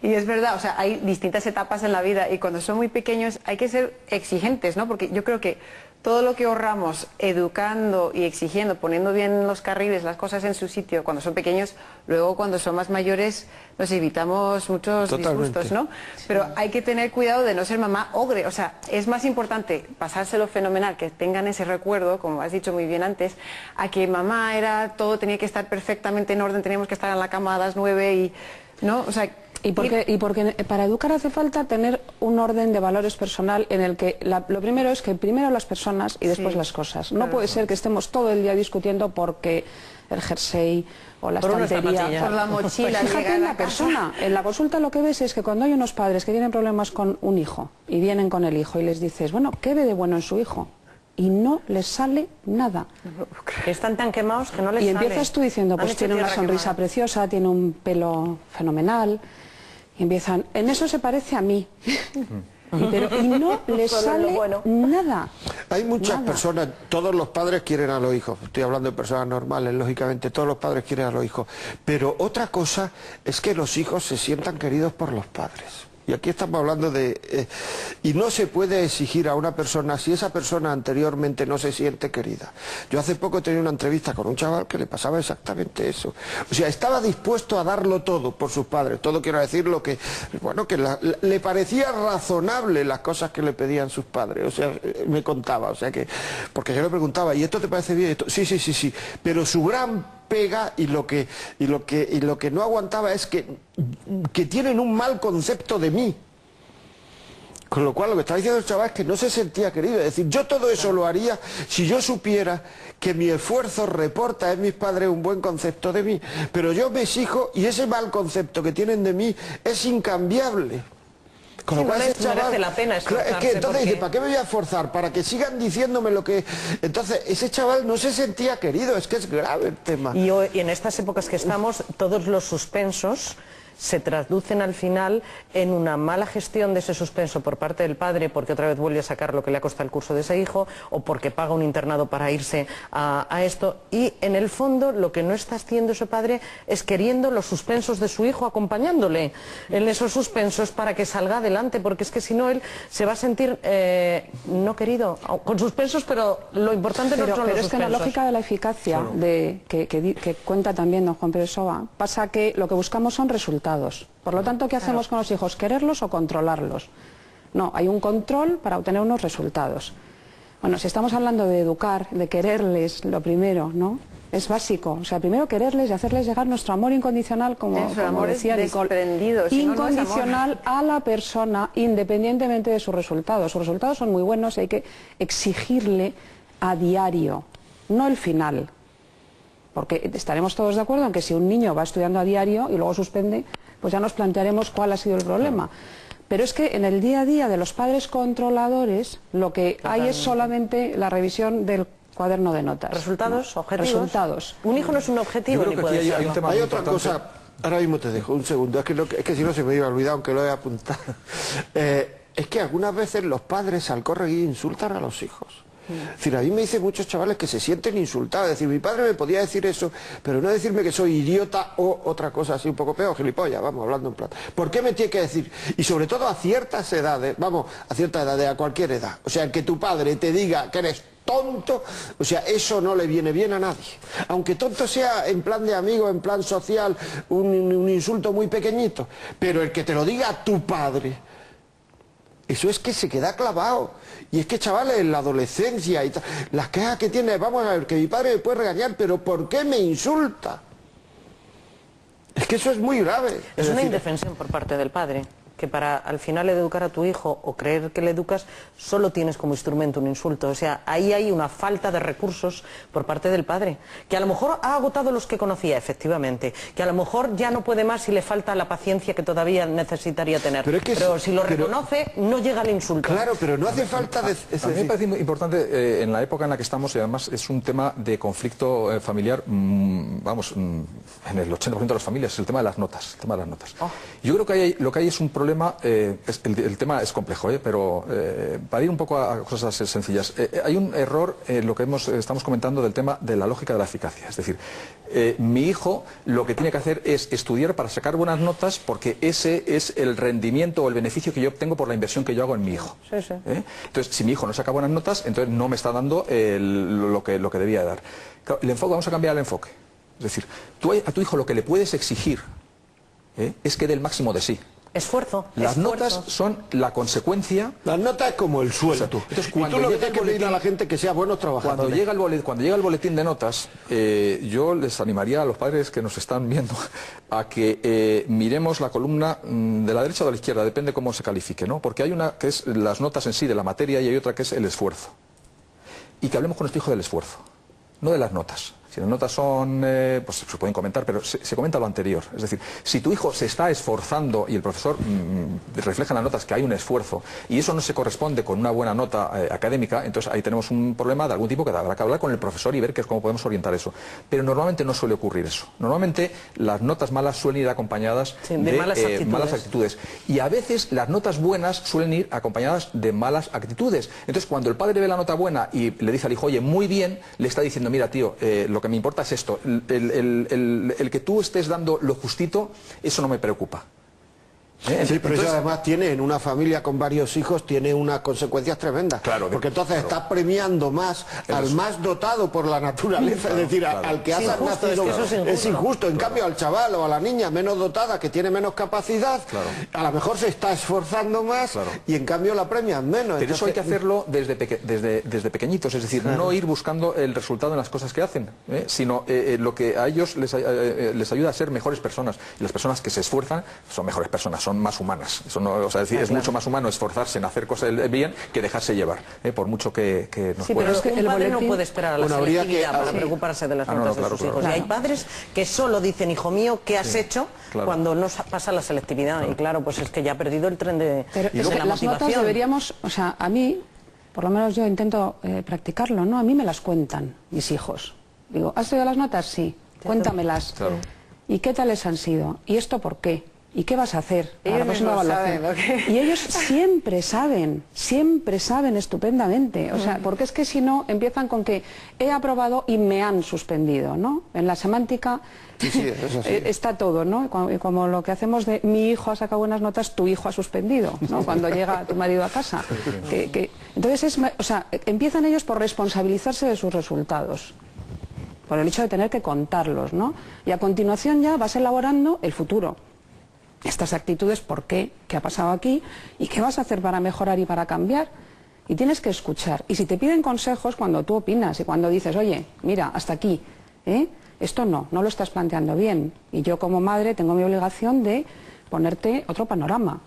Y es verdad, o sea, hay distintas etapas en la vida y cuando son muy pequeños hay que ser exigentes, ¿no? Porque yo creo que todo lo que ahorramos educando y exigiendo, poniendo bien los carriles, las cosas en su sitio cuando son pequeños, luego cuando son más mayores nos evitamos muchos disgustos, ¿no? Pero hay que tener cuidado de no ser mamá ogre, o sea, es más importante pasárselo fenomenal, que tengan ese recuerdo, como has dicho muy bien antes, a que mamá todo tenía que estar perfectamente en orden, teníamos que estar en la cama a las 9 y... ¿no? O sea, y porque para educar hace falta tener un orden de valores personal en el que lo primero es que primero las personas y después las cosas. No puede ser que estemos todo el día discutiendo porque el jersey o la estantería, por la mochila. Fíjate en la persona. En la consulta lo que ves es que cuando hay unos padres que tienen problemas con un hijo y vienen con el hijo y les dices, bueno, ¿qué ve de bueno en su hijo? Y no les sale nada. Están tan quemados que no les sale. Y empiezas tú diciendo, pues tiene una sonrisa preciosa, tiene un pelo fenomenal. Y empiezan, en eso se parece a mí. Y no les sale nada. Hay muchas personas, todos los padres quieren a los hijos. Estoy hablando de personas normales, lógicamente, todos los padres quieren a los hijos. Pero otra cosa es que los hijos se sientan queridos por los padres. Y aquí estamos hablando de... y no se puede exigir a una persona si esa persona anteriormente no se siente querida. Yo hace poco tenía una entrevista con un chaval que le pasaba exactamente eso. O sea, estaba dispuesto a darlo todo por sus padres. Todo, quiero decir, lo que... Bueno, que le parecía razonable las cosas que le pedían sus padres. O sea, me contaba, o sea que... Porque yo le preguntaba, ¿y esto te parece bien? Esto? Sí, sí, sí, sí. Pero su gran pega y lo que no aguantaba es que tienen un mal concepto de mí. Con lo cual lo que estaba diciendo el chaval es que no se sentía querido. Es decir, yo todo eso lo haría si yo supiera que mi esfuerzo reporta en mis padres un buen concepto de mí. Pero yo me exijo y ese mal concepto que tienen de mí es incambiable. Con lo cual ese chaval, merece la pena esforzarse, es que entonces dice, ¿para qué me voy a esforzar? Para que sigan diciéndome lo que... Entonces, ese chaval no se sentía querido, es que es grave el tema. Y en estas épocas que estamos, todos los suspensos se traducen al final en una mala gestión de ese suspenso por parte del padre, porque otra vez vuelve a sacar lo que le ha costado el curso de ese hijo, o porque paga un internado para irse a esto, y en el fondo lo que no está haciendo ese padre es queriendo los suspensos de su hijo, acompañándole en esos suspensos para que salga adelante, porque es que si no él se va a sentir no querido, con suspensos, pero lo importante no son los suspensos. Pero es que en la lógica de la eficacia, que cuenta también don Juan Pérez Soba, pasa que lo que buscamos son resultados. Por lo tanto, ¿qué hacemos con los hijos? ¿Quererlos o controlarlos? No, hay un control para obtener unos resultados. Bueno, si estamos hablando de educar, de quererles, lo primero, ¿no? Es básico. O sea, primero quererles y hacerles llegar nuestro amor incondicional, como decía Nicole. Incondicional a la persona, independientemente de sus resultados. Sus resultados son muy buenos y hay que exigirle a diario, no el final. Porque estaremos todos de acuerdo en que si un niño va estudiando a diario y luego suspende, pues ya nos plantearemos cuál ha sido el problema. Pero es que en el día a día de los padres controladores lo que hay es solamente la revisión del cuaderno de notas. ¿Resultados? ¿Objetivos? Resultados. Un hijo no es un objetivo. Yo creo que aquí hay un tema Hay muy otra importante. cosa, ahora mismo te dejo un segundo, es que si no se me iba a olvidar, aunque lo he apuntado. Es que algunas veces los padres al corregir insultan a los hijos. Es decir, a mí me dicen muchos chavales que se sienten insultados. Es decir, mi padre me podía decir eso, pero no decirme que soy idiota o otra cosa así un poco peor, gilipollas, vamos, hablando en plata. ¿Por qué me tiene que decir? Y sobre todo a ciertas edades, vamos, a ciertas edades, a cualquier edad. O sea, que tu padre te diga que eres tonto, o sea, eso no le viene bien a nadie. Aunque tonto sea en plan de amigo, en plan social, un insulto muy pequeñito, pero el que te lo diga tu padre, eso es que se queda clavado. Y es que, chavales, en la adolescencia y las quejas que tiene, vamos a ver, que mi padre me puede regañar, pero ¿por qué me insulta? Es que eso es muy grave. Es una indefensión por parte del padre, que para al final educar a tu hijo o creer que le educas, solo tienes como instrumento un insulto. O sea, ahí hay una falta de recursos por parte del padre, que a lo mejor ha agotado los que conocía, efectivamente, que a lo mejor ya no puede más y le falta la paciencia que todavía necesitaría tener. Pero si lo reconoce, no llega al insulto. Claro, pero no hace falta... A mí me parece muy importante, en la época en la que estamos, y además es un tema de conflicto familiar, vamos, en el 80% de las familias, es el tema de las notas. El tema de las notas. Yo creo que lo que hay es un problema, el tema es complejo, pero para ir un poco a cosas sencillas, hay un error en lo que estamos comentando del tema de la lógica de la eficacia. Es decir, mi hijo lo que tiene que hacer es estudiar para sacar buenas notas porque ese es el rendimiento o el beneficio que yo obtengo por la inversión que yo hago en mi hijo. Sí, sí. Entonces, si mi hijo no saca buenas notas, entonces no me está dando lo que debía dar. Claro, el enfoque, vamos a cambiar el enfoque. Es decir, tú a tu hijo lo que le puedes exigir es que dé el máximo de sí. Esfuerzo. Las notas son la consecuencia. Las notas es como el sueldo. Entonces, y tú lo que tienes que pedir a la gente que sea buenos trabajadores. Cuando llega el boletín de notas, yo les animaría a los padres que nos están viendo a que miremos la columna de la derecha o de la izquierda, depende cómo se califique, ¿no? Porque hay una que es las notas en sí de la materia y hay otra que es el esfuerzo. Y que hablemos con nuestro hijo del esfuerzo, no de las notas. Si las notas son, pues se pueden comentar, pero se comenta lo anterior. Es decir, si tu hijo se está esforzando y el profesor refleja en las notas que hay un esfuerzo y eso no se corresponde con una buena nota académica, entonces ahí tenemos un problema de algún tipo que habrá que hablar con el profesor y ver cómo podemos orientar eso. Pero normalmente no suele ocurrir eso. Normalmente las notas malas suelen ir acompañadas de malas actitudes. Y a veces las notas buenas suelen ir acompañadas de malas actitudes. Entonces cuando el padre ve la nota buena y le dice al hijo, oye, muy bien, le está diciendo, mira tío, lo que me importa es esto, el que tú estés dando lo justito, eso no me preocupa. Sí, pero eso además tiene, en una familia con varios hijos, tiene unas consecuencias tremendas. Claro, porque entonces estás premiando más al más dotado por la naturaleza, es decir, al que has nacido. Es injusto. En cambio, al chaval o a la niña menos dotada, que tiene menos capacidad, a lo mejor se está esforzando más y en cambio la premian menos. Pero eso hay que hacerlo desde pequeñitos, es decir, no ir buscando el resultado en las cosas que hacen, sino lo que a ellos les ayuda a ser mejores personas. Y las personas que se esfuerzan son mejores personas, son más humanas. Eso no, o sea, es mucho más humano esforzarse en hacer cosas bien que dejarse llevar, por mucho que nos pueda. Pero es que el padre no puede esperar a la selectividad para preocuparse de las notas de sus hijos. Y hay padres que solo dicen, hijo mío, ¿qué has hecho? Cuando no pasa la selectividad. Y claro, pues es que ya ha perdido el tren de la motivación. Las notas deberíamos, o sea, a mí, por lo menos yo intento practicarlo, ¿no? A mí me las cuentan mis hijos. Digo, ¿has estudiado las notas? Sí. Cuéntamelas. ¿Y qué tales han sido? ¿Y esto por qué? ¿Y qué vas a hacer para la próxima evaluación? Y ellos siempre saben estupendamente. O sea, porque es que si no, empiezan con que he aprobado y me han suspendido, ¿no? En la semántica está todo, ¿no? Como lo que hacemos de mi hijo ha sacado buenas notas, tu hijo ha suspendido, ¿no? Cuando llega tu marido a casa. Entonces, o sea, empiezan ellos por responsabilizarse de sus resultados, por el hecho de tener que contarlos, ¿no? Y a continuación ya vas elaborando el futuro. Estas actitudes, ¿por qué? ¿Qué ha pasado aquí? ¿Y qué vas a hacer para mejorar y para cambiar? Y tienes que escuchar. Y si te piden consejos, cuando tú opinas y cuando dices, oye, mira, hasta aquí, esto no lo estás planteando bien. Y yo como madre tengo mi obligación de ponerte otro panorama.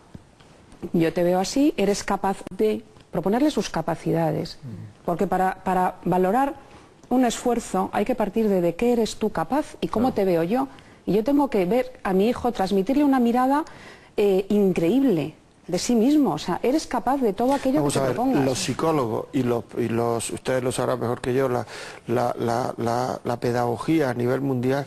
Yo te veo así, eres capaz de proponerle sus capacidades. Porque para valorar un esfuerzo hay que partir de qué eres tú capaz y cómo te veo yo. Y yo tengo que ver a mi hijo, transmitirle una mirada increíble de sí mismo. O sea, eres capaz de todo aquello que te propongas. Los psicólogos y los ustedes lo sabrán mejor que yo, la pedagogía a nivel mundial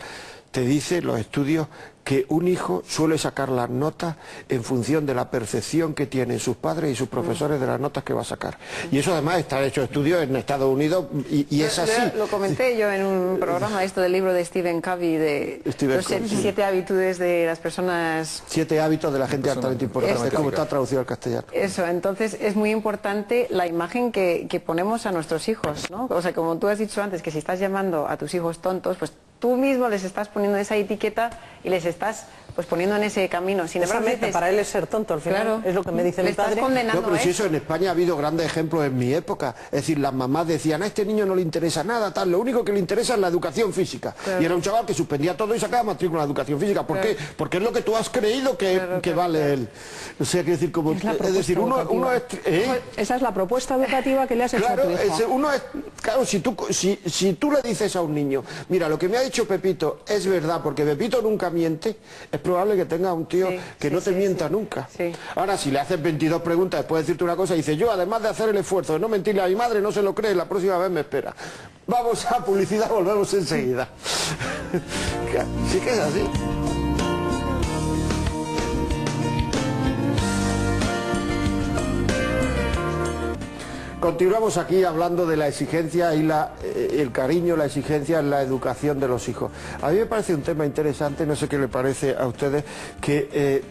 te dice, los estudios, que un hijo suele sacar las notas en función de la percepción que tienen sus padres y sus profesores de las notas que va a sacar. Y eso además está hecho estudios en Estados Unidos y es así. Lo comenté yo en un programa, esto del libro de Stephen Covey, de los 7 hábitos de las personas... 7 hábitos de la gente altamente importante, es como está traducido al castellano. Eso, entonces es muy importante la imagen que ponemos a nuestros hijos, ¿no? O sea, como tú has dicho antes, que si estás llamando a tus hijos tontos, pues tú mismo les estás poniendo esa etiqueta y les estás pues poniendo en ese camino. Sin embargo, para él es ser tonto, al final, es lo que me dice mi padre. No, pero si eso en España ha habido grandes ejemplos en mi época. Es decir, las mamás decían, a este niño no le interesa nada, tal, lo único que le interesa es la educación física. Y era un chaval que suspendía todo y sacaba matrícula en educación física. ¿Por qué? Porque es lo que tú has creído que vale él. O sea, quiero decir, como, es decir, uno es... Esa es la propuesta educativa que le has hecho a tu hijo. Claro, si tú le dices a un niño, mira, lo que me ha dicho Pepito es verdad, porque Pepito nunca miente, es probable que tenga un tío que no te mienta nunca. Ahora, si le haces 22 preguntas después de decirte una cosa, dice, yo además de hacer el esfuerzo de no mentirle a mi madre, no se lo cree, la próxima vez me espera. Vamos a publicidad, volvemos enseguida. Sí que es así. Continuamos aquí hablando de la exigencia y el cariño, la exigencia en la educación de los hijos. A mí me parece un tema interesante, no sé qué le parece a ustedes, que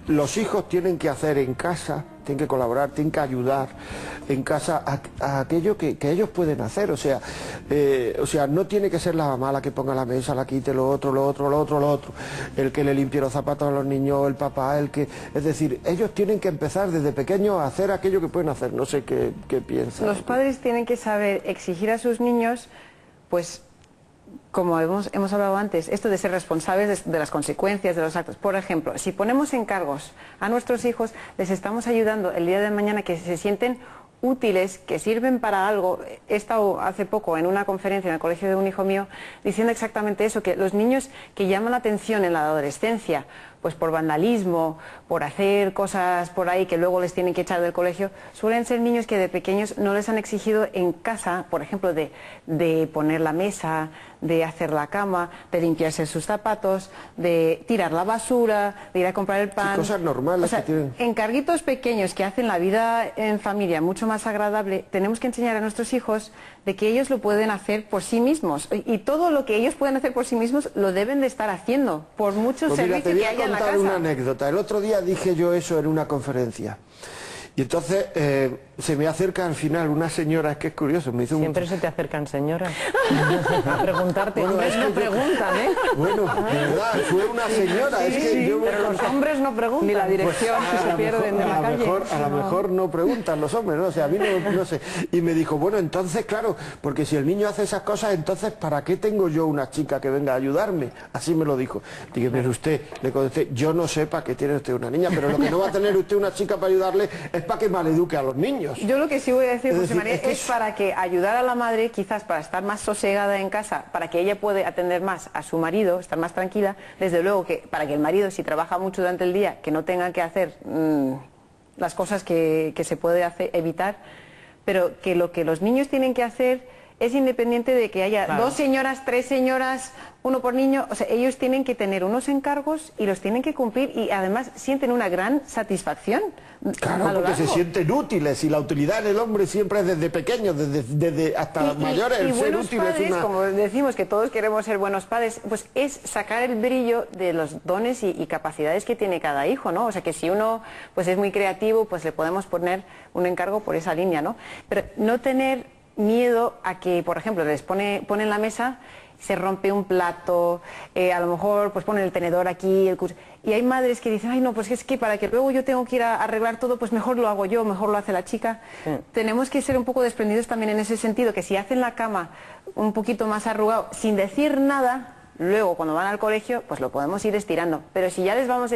los hijos tienen que hacer en casa, tienen que colaborar, tienen que ayudar en casa a aquello que ellos pueden hacer. O sea, no tiene que ser la mamá la que ponga la mesa, la quite, lo otro, el que le limpie los zapatos a los niños, el papá, es decir, ellos tienen que empezar desde pequeños a hacer aquello que pueden hacer. No sé qué piensan. Los padres tienen que saber exigir a sus niños, pues, como hemos hablado antes, esto de ser responsables de las consecuencias de los actos. Por ejemplo, si ponemos encargos a nuestros hijos, les estamos ayudando el día de mañana que se sienten útiles, que sirven para algo. He estado hace poco en una conferencia en el colegio de un hijo mío diciendo exactamente eso, que los niños que llaman la atención en la adolescencia, pues por vandalismo, por hacer cosas por ahí que luego les tienen que echar del colegio, suelen ser niños que de pequeños no les han exigido en casa, por ejemplo, de poner la mesa, de hacer la cama, de limpiarse sus zapatos, de tirar la basura, de ir a comprar el pan. Sí, cosas normales, o sea, que tienen. encarguitos pequeños que hacen la vida en familia mucho más agradable. Tenemos que enseñar a nuestros hijos de que ellos lo pueden hacer por sí mismos, y todo lo que ellos pueden hacer por sí mismos lo deben de estar haciendo, por muchos Pues mira, servicios te voy que a haya en la contar casa. una anécdota. El otro día dije yo eso en una conferencia. Y entonces se me acerca al final una señora, es que es curioso, me hizo Siempre se te acercan señoras a preguntarte. Bueno, Hombres es no que yo- preguntan, ¿eh? Bueno, de verdad, fue una señora, es que yo me Pero los hombres no preguntan. Ni la dirección Pues, si se pierden en la calle. a lo mejor no preguntan los hombres, ¿no? O sea, a mí no sé. Y me dijo, bueno, entonces, claro, porque si el niño hace esas cosas, entonces, ¿para qué tengo yo una chica que venga a ayudarme? Así me lo dijo. Dije, pero usted, le contesté, yo no sé para qué tiene usted una niña, pero lo que no va a tener usted una chica para ayudarle es para que maleduque a los niños. Yo lo que sí voy a decir, Es José decir, María, es que es para que ayudar a la madre, quizás para estar más sosegada en casa, para que ella pueda atender más a su marido, estar más tranquila. Desde luego que para que el marido, si trabaja mucho durante el día, que no tenga que hacer las cosas que se puede evitar, pero que lo que los niños tienen que hacer es independiente de que haya Claro. 2 señoras, 3 señoras, uno por niño. O sea, ellos tienen que tener unos encargos y los tienen que cumplir, y además sienten una gran satisfacción. Claro, a lo porque se largo. sienten útiles y la utilidad en el hombre siempre es desde pequeños, desde hasta mayores. Y El ser buenos útil padres, es una... como decimos que todos queremos ser buenos padres, pues es sacar el brillo de los dones y capacidades que tiene cada hijo, ¿no? O sea, que si uno pues es muy creativo, pues le podemos poner un encargo por esa línea, ¿no? Pero no tener miedo a que, por ejemplo, les ponen la mesa, se rompe un plato, a lo mejor pues ponen el tenedor aquí, y hay madres que dicen, ay no, pues es que para que luego yo tengo que ir a arreglar todo, pues mejor lo hago yo, mejor lo hace la chica. Tenemos que ser un poco desprendidos también en ese sentido, que si hacen la cama un poquito más arrugado, sin decir nada, luego cuando van al colegio, pues lo podemos ir estirando. Pero si ya les vamos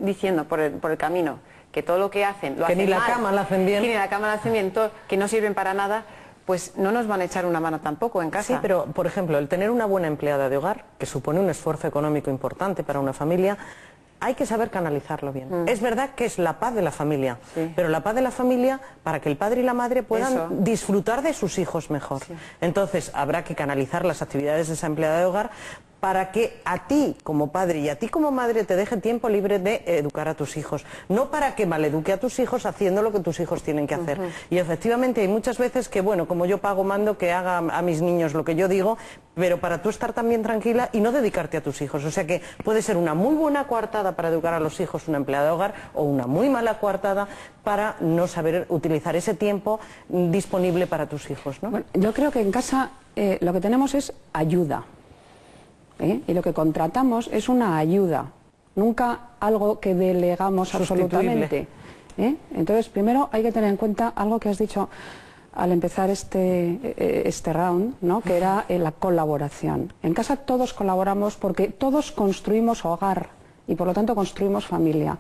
diciendo por el camino que todo lo que hacen lo Que hacen ni la mal, cama la hacen bien. que ni la cama la hacen bien, que no sirven para nada, pues no nos van a echar una mano tampoco en casa. Sí, pero por ejemplo, el tener una buena empleada de hogar, que supone un esfuerzo económico importante para una familia, hay que saber canalizarlo bien. Es verdad que es la paz de la familia, Sí. pero la paz de la familia para que el padre y la madre puedan Eso. disfrutar de sus hijos mejor. Entonces habrá que canalizar las actividades de esa empleada de hogar para que a ti como padre y a ti como madre te deje tiempo libre de educar a tus hijos, no para que maleduque a tus hijos haciendo lo que tus hijos tienen que hacer. Y efectivamente hay muchas veces que, bueno, como yo pago, mando que haga a mis niños lo que yo digo, pero para tú estar también tranquila y no dedicarte a tus hijos. O sea que puede ser una muy buena coartada para educar a los hijos una empleada de hogar, o una muy mala coartada para no saber utilizar ese tiempo disponible para tus hijos, ¿no? Bueno, yo creo que en casa lo que tenemos es ayuda. Y lo que contratamos es una ayuda, nunca algo que delegamos Sustituible. absolutamente. Entonces, primero hay que tener en cuenta algo que has dicho al empezar este round, ¿no? Que era la colaboración. En casa todos colaboramos porque todos construimos hogar y por lo tanto construimos familia.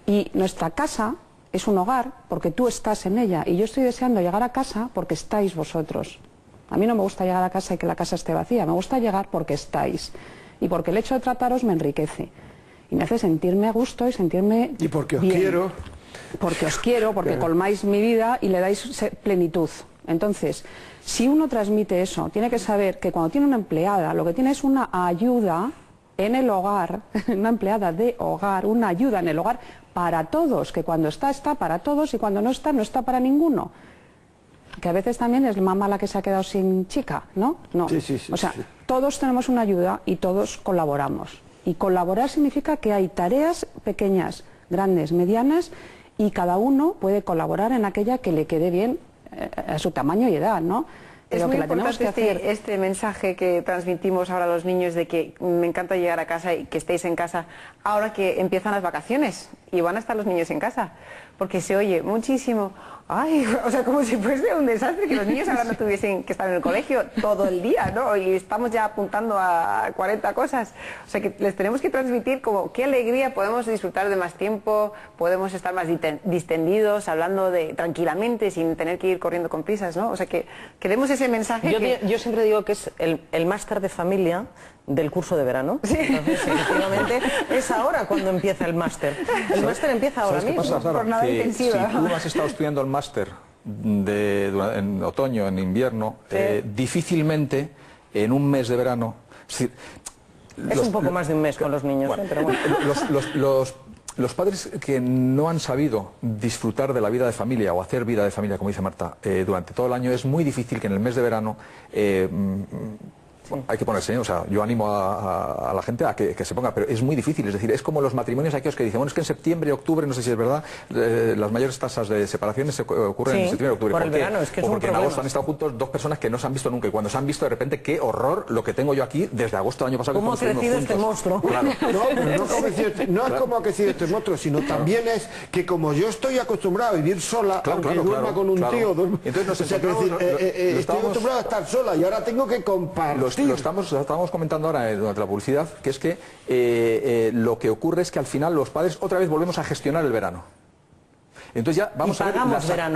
Y nuestra casa es un hogar porque tú estás en ella, y yo estoy deseando llegar a casa porque estáis vosotros. A mí no me gusta llegar a casa y que la casa esté vacía, me gusta llegar porque estáis, y porque el hecho de trataros me enriquece y me hace sentirme a gusto y sentirme Y porque os bien. quiero. Porque os quiero, porque Claro. colmáis mi vida y le dais plenitud. Entonces, si uno transmite eso, tiene que saber que cuando tiene una empleada, lo que tiene es una ayuda en el hogar, una empleada de hogar, una ayuda en el hogar para todos, que cuando está para todos, y cuando no está para ninguno. Que a veces también es mamá la que se ha quedado sin chica, ¿no? No. Sí, sí, sí, o sea, sí. todos tenemos una ayuda y todos colaboramos. Y colaborar significa que hay tareas pequeñas, grandes, medianas, y cada uno puede colaborar en aquella que le quede bien a su tamaño y edad, ¿no? Es Pero muy que la tenemos que importante hacer. este mensaje que transmitimos ahora a los niños de que me encanta llegar a casa y que estéis en casa ahora que empiezan las vacaciones y van a estar los niños en casa, porque se oye muchísimo, ay, o sea, como si fuese un desastre que los niños ahora no tuviesen que estar en el colegio todo el día, ¿no? Y estamos ya apuntando a 40 cosas. O sea, que les tenemos que transmitir como qué alegría, podemos disfrutar de más tiempo, podemos estar más distendidos, hablando tranquilamente, sin tener que ir corriendo con prisas, ¿no? O sea, que demos ese mensaje. Yo siempre digo que es el máster de familia del curso de verano. Entonces, efectivamente, es ahora cuando empieza el máster. El máster empieza ahora ¿Sabes qué mismo. pasa, Sara? Jornada Que intensiva. si tú has estado estudiando el máster en otoño, en invierno, difícilmente en un mes de verano... Es un poco más de un mes con los niños, bueno, pero bueno. Los padres que no han sabido disfrutar de la vida de familia o hacer vida de familia, como dice Marta, durante todo el año, es muy difícil que en el mes de verano hay que ponerse, o sea, yo animo a la gente a que se ponga, pero es muy difícil, es decir, es como los matrimonios aquellos que dicen, bueno, es que en septiembre, octubre, no sé si es verdad, las mayores tasas de separaciones se ocurren en septiembre, octubre. Por el verano, es que es un porque en problema. agosto han estado juntos dos personas que no se han visto nunca, y cuando se han visto, de repente, qué horror lo que tengo yo aquí desde agosto del año pasado. ¿Cómo ha crecido este monstruo? Claro. No es como ha crecido este monstruo, sino también es que como yo estoy acostumbrado a vivir sola, aunque duerma con un tío, entonces nos estoy acostumbrado a estar sola y ahora tengo que compartir. Lo estábamos comentando ahora durante la publicidad, que es que lo que ocurre es que al final los padres otra vez volvemos a gestionar el verano. Entonces ya vamos a ver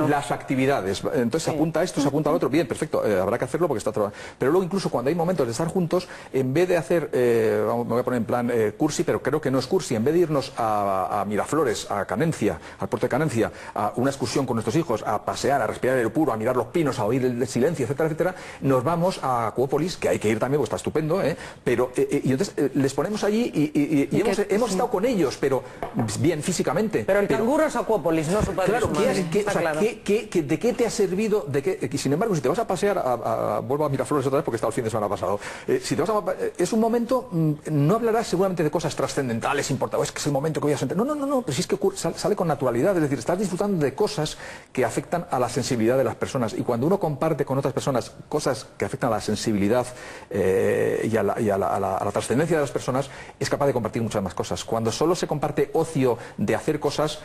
las actividades. Entonces se apunta a esto, se apunta al otro. Bien, perfecto, habrá que hacerlo porque está trabajando. Pero luego incluso cuando hay momentos de estar juntos, en vez de hacer, me voy a poner en plan cursi, pero creo que no es cursi, en vez de irnos a Miraflores, a Canencia, al puerto de Canencia, a una excursión con nuestros hijos, a pasear, a respirar el puro, a mirar los pinos, a oír el silencio, etcétera, etcétera, nos vamos a Acuópolis, que hay que ir también porque está estupendo, pero y entonces les ponemos allí y hemos estado con ellos, pero bien físicamente. Pero el canguro es Acuópolis, no su padre. Claro, claro. ¿de qué te ha servido? Y sin embargo, si te vas a pasear, vuelvo a Miraflores otra vez porque he estado el fin de semana pasado, si te vas es un momento, no hablarás seguramente de cosas trascendentales, importantes, es que es el momento que voy a sentir. No, pero si es que sale con naturalidad, es decir, estás disfrutando de cosas que afectan a la sensibilidad de las personas, y cuando uno comparte con otras personas cosas que afectan a la sensibilidad y a la trascendencia de las personas, es capaz de compartir muchas más cosas. Cuando solo se comparte ocio de hacer cosas,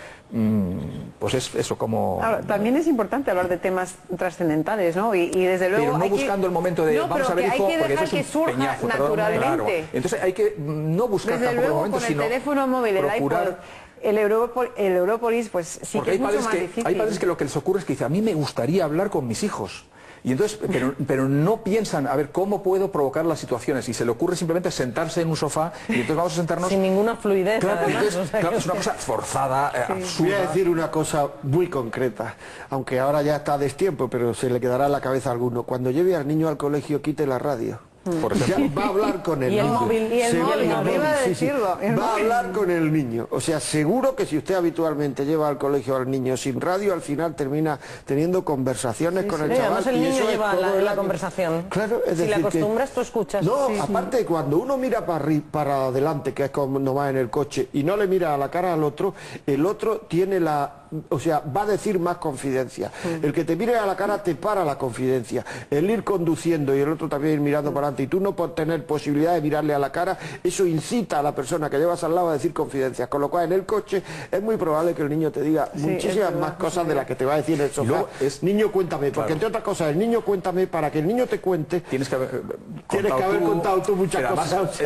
pues es eso como... Ahora, también es importante hablar de temas trascendentales, ¿no? Y desde luego... Pero no buscando el momento de vamos a ver, hijo, porque eso es un surja peñazo, naturalmente. Claro. Entonces hay que no buscar desde tampoco luego, el momento, con el teléfono móvil, procurar... el Europolis, pues sí que es mucho más difícil. Hay padres que lo que les ocurre es que dicen, a mí me gustaría hablar con mis hijos. Y entonces, pero no piensan, a ver, ¿cómo puedo provocar las situaciones? Y se le ocurre simplemente sentarse en un sofá y entonces vamos a sentarnos... Sin ninguna fluidez, claro, además. Entonces, claro, es una cosa forzada, absurda. Voy a decir una cosa muy concreta, aunque ahora ya está a destiempo, pero se le quedará en la cabeza a alguno. Cuando lleve al niño al colegio, quite la radio. Por ejemplo. Ya va a hablar con el niño. Y el móvil, arriba de decirlo. Va a hablar con el niño. O sea, seguro que si usted habitualmente lleva al colegio al niño sin radio, al final termina teniendo conversaciones con el chaval. Además el niño lleva la conversación. Claro, es si decir, le acostumbras, tú escuchas. No, aparte, cuando uno mira para adelante, que es cuando va en el coche, y no le mira a la cara al otro, el otro tiene o sea, va a decir más confidencia. El que te mire a la cara te para la confidencia. El ir conduciendo y el otro también ir mirando para adelante y tú no por tener posibilidad de mirarle a la cara, eso incita a la persona que llevas al lado a decir confidencias. Con lo cual en el coche es muy probable que el niño te diga muchísimas más cosas de las que te va a decir en el sofá. Niño, cuéntame, porque entre otras cosas, el niño cuéntame, para que el niño te cuente, tienes que haber contado tú muchas además, cosas.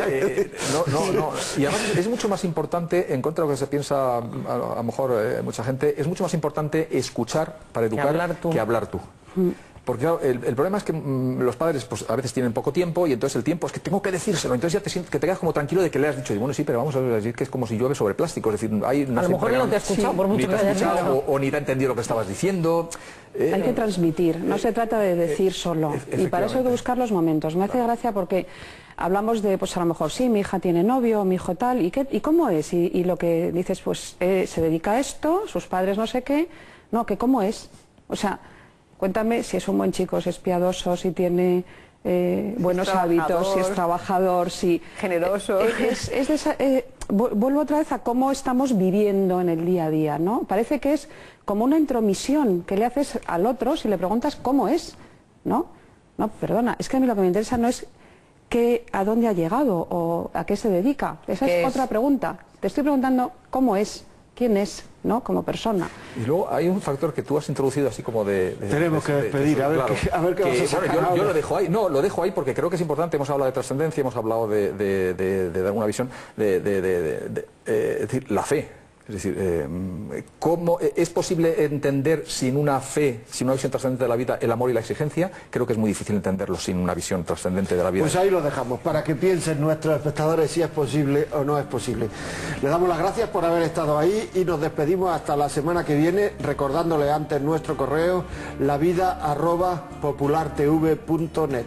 No. Y además es mucho más importante, en contra de lo que se piensa a lo mejor mucha gente, es mucho más importante escuchar para educar que hablar tú. Porque claro, el problema es que los padres pues a veces tienen poco tiempo y entonces el tiempo es que tengo que decírselo, entonces ya te sientes que te quedas como tranquilo de que le has dicho, y bueno, sí, pero vamos a decir que es como si llueve sobre plástico, es decir, a lo mejor no te ha escuchado por mucho que hayas dicho. O ni te ha entendido lo que estabas diciendo. Hay que transmitir, no se trata de decir solo, y para eso hay que buscar los momentos. Me hace gracia porque hablamos de, pues a lo mejor, sí, mi hija tiene novio, mi hijo tal, ¿y cómo es? Y lo que dices, pues se dedica a esto, sus padres no sé qué, no, que cómo es. O sea, cuéntame si es un buen chico, si es piadoso, si tiene buenos hábitos, si es trabajador, si... generoso. Vuelvo otra vez a cómo estamos viviendo en el día a día, ¿no? Parece que es como una intromisión que le haces al otro si le preguntas cómo es, ¿no? No, perdona, es que a mí lo que me interesa no es a dónde ha llegado o a qué se dedica. Esa es otra pregunta. Te estoy preguntando cómo es, quién es, ¿no? Como persona. Y luego hay un factor que tú has introducido así como tenemos que despedir, a ver qué vas a sacar. Bueno, yo lo dejo ahí. No, lo dejo ahí porque creo que es importante. Hemos hablado de trascendencia, hemos hablado de dar una visión, es decir, la fe. Es decir, ¿cómo es posible entender sin una fe, sin una visión trascendente de la vida, el amor y la exigencia? Creo que es muy difícil entenderlo sin una visión trascendente de la vida. Pues ahí lo dejamos, para que piensen nuestros espectadores si es posible o no es posible. Les damos las gracias por haber estado ahí y nos despedimos hasta la semana que viene, recordándole antes nuestro correo, lavida@populartv.net.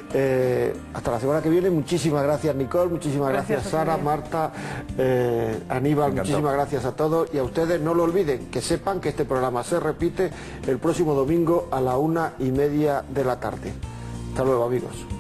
Hasta la semana que viene. Muchísimas gracias, Nicole, muchísimas gracias, Sara, Marta, Aníbal, muchísimas gracias a todos, y a ustedes no lo olviden, que sepan que este programa se repite el próximo domingo a la 1:30 de la tarde. Hasta luego, amigos.